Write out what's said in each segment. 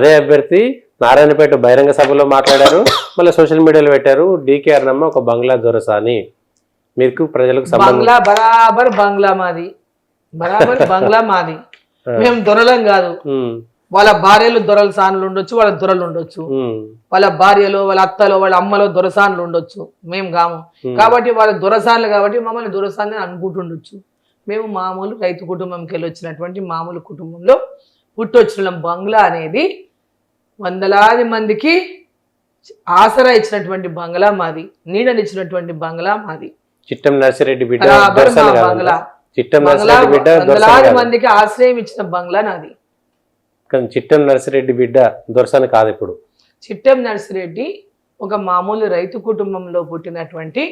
అదే అభ్యర్థి నారాయణపేట బహిరంగ సభలో మాట్లాడారు, మళ్ళీ సోషల్ మీడియాలో పెట్టారు డీకే అరుణమ్మ ఒక బంగ్లా దొరసాని. మీకు ప్రజలకు బంగ్లా బరాబర్ బంగ్లా మాది, బరాబర్ బంగ్లా మాది. మేము దొరలం కాదు. వాళ్ళ భార్యలు దొరల సానులు ఉండొచ్చు, వాళ్ళ దొరలు ఉండొచ్చు, వాళ్ళ భార్యలు వాళ్ళ అత్తలో వాళ్ళ అమ్మలో దొరసానులు ఉండొచ్చు, మేము కాము. కాబట్టి వాళ్ళ దొరసానులు కాబట్టి మమ్మల్ని దొరసాని అనుకుంటుండొచ్చు. మేము మామూలు రైతు కుటుంబంకి వెళ్ళి వచ్చినటువంటి మామూలు కుటుంబంలో పుట్టొచ్చిన బంగ్లా అనేది వందలాది మందికి ఆసరా ఇచ్చినటువంటి బంగ్లా మాది, నీడనిచ్చినటువంటి బంగ్లా మాది. చిట్టం నర్సిరెడ్డి బిడ్డ బంగ్లా, వందలాది మందికి ఆశ్రయం ఇచ్చిన బంగ్లా నాది. చిట్టం నర్సిరెడ్డి బిడ్డ దొరసాని కాదు. ఇప్పుడు చిట్టం నర్సిరెడ్డి ఒక మామూలు రైతు కుటుంబంలో పుట్టినటువంటి,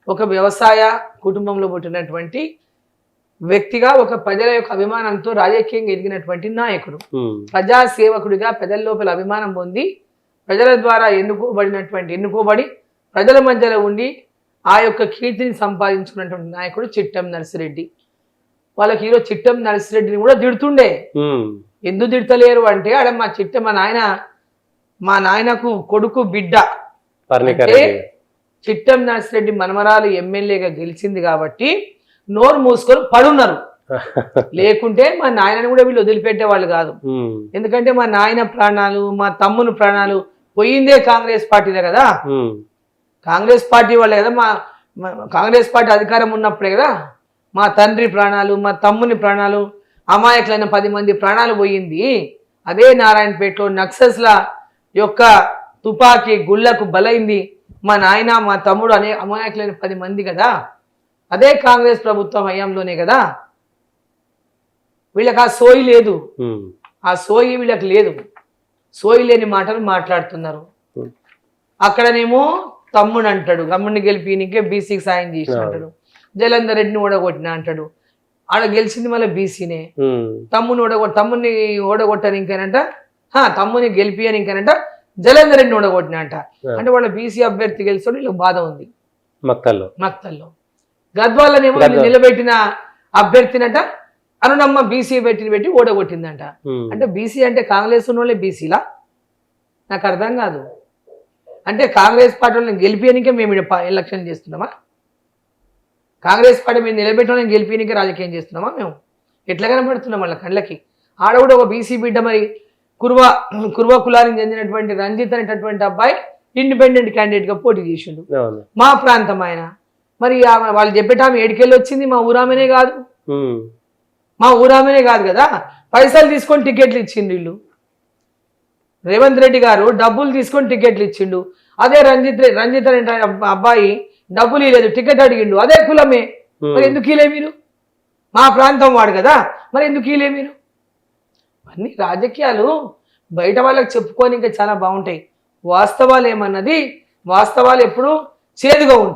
ఒక వ్యవసాయ కుటుంబంలో పుట్టినటువంటి వ్యక్తిగా, ఒక ప్రజల యొక్క అభిమానంతో రాజకీయంగా ఎదిగినటువంటి నాయకుడు, ప్రజా సేవకుడిగా ప్రజల లోపల అభిమానం పొంది ప్రజల ద్వారా ఎన్నుకోబడి ప్రజల మధ్యలో ఉండి ఆ యొక్క కీర్తిని సంపాదించుకున్నటువంటి నాయకుడు చిట్టం నర్సిరెడ్డి. వాళ్ళకి ఈరోజు చిట్టం నర్సిరెడ్డిని కూడా తిడుతుండే. ఎందుకు తిడతలేరు అంటే, ఆడ మా నాయనకు కొడుకు బిడ్డ అంటే చిట్టం నర్సిరెడ్డి మనమరాలు ఎమ్మెల్యేగా గెలిచింది కాబట్టి నోరు మూసుకొని పడున్నారు. లేకుంటే మా నాయనని కూడా వీళ్ళు వదిలిపెట్టే వాళ్ళు కాదు. ఎందుకంటే మా నాయన ప్రాణాలు, మా తమ్ముని ప్రాణాలు పోయిందే కాంగ్రెస్ పార్టీదే కదా. కాంగ్రెస్ పార్టీ వాళ్ళే కదా, మా కాంగ్రెస్ పార్టీ అధికారం ఉన్నప్పుడే కదా మా తండ్రి ప్రాణాలు, మా తమ్ముని ప్రాణాలు, అమాయకులైన 10 మంది ప్రాణాలు పోయింది. అదే నారాయణపేటలో నక్సల్స్ల యొక్క తుపాకీ గుళ్ళకు బలైంది మా నాయన, మా తమ్ముడు అనే అమాయకులైన 10 మంది కదా. అదే కాంగ్రెస్ ప్రభుత్వం హయాంలోనే కదా. వీళ్ళకి ఆ సోయి లేదు, ఆ సోయి వీళ్ళకి లేదు. సోయి లేని మాటలు మాట్లాడుతున్నారు. అక్కడనేమో తమ్ముడు అంటాడు, తమ్ముడిని గెలిపినికే బీసీకి సాయం చేసి అంటాడు, జలంధర్ రెడ్డిని ఓడగొట్టిన అంటాడు. ఆడ గెలిచింది మళ్ళీ బీసీనే. తమ్ముని ఓడగొట్టని ఇంకేనంట, తమ్ముని గెలిపి అని ఇంకేనంట జలంధర్ రెడ్డిని ఓడగొట్టిన అంట. అంటే వాళ్ళ బీసీ అభ్యర్థి గెలిచాడు, వీళ్ళకి బాధ ఉంది. మక్తల్లో గద్వాలనేమో నిలబెట్టిన అభ్యర్థినట అరుణమ్మ బీసీ పెట్టి ఓడగొట్టిందంట. అంటే బీసీ అంటే కాంగ్రెస్ ఉన్న వాళ్ళే బీసీలా? నాకు అర్థం కాదు. అంటే కాంగ్రెస్ పార్టీ వాళ్ళని గెలిపియనికే మేము ఎలక్షన్ చేస్తున్నామా? కాంగ్రెస్ పార్టీ మేము నిలబెట్టడానికి గెలిపియనికే రాజకీయం చేస్తున్నామా? మేము ఎట్లా కనబడుతున్నాం వాళ్ళ కళ్ళకి? ఆడ కూడా ఒక బీసీ బిడ్డ, మరి కుర్వ కులానికి చెందినటువంటి రంజిత్ అనేటటువంటి అబ్బాయి ఇండిపెండెంట్ క్యాండిడేట్ గా పోటీ చేసిండు, మా ప్రాంతం ఆయన. మరి వాళ్ళు చెప్పేటామె ఏడికెళ్ళి వచ్చింది? మా ఊరామెనే కాదు కదా. పైసలు తీసుకొని టికెట్లు ఇచ్చిండు వీళ్ళు. రేవంత్ రెడ్డి గారు డబ్బులు తీసుకొని టికెట్లు ఇచ్చిండు. అదే రంజిత్ అనే అబ్బాయి డబ్బులు ఇవ్వలేదు, టికెట్ అడిగిండు, అదే కులమే. మరి ఎందుకు ఇలే మీరు? మా ప్రాంతం వాడు కదా, మరి ఎందుకు ఇలే మీరు? అన్ని రాజకీయాలు బయట వాళ్ళకి చెప్పుకొని ఇంకా చాలా బాగుంటాయి. వాస్తవాలు ఏమన్నది, వాస్తవాలు ఎప్పుడు చేదుగా ఉంటాయి.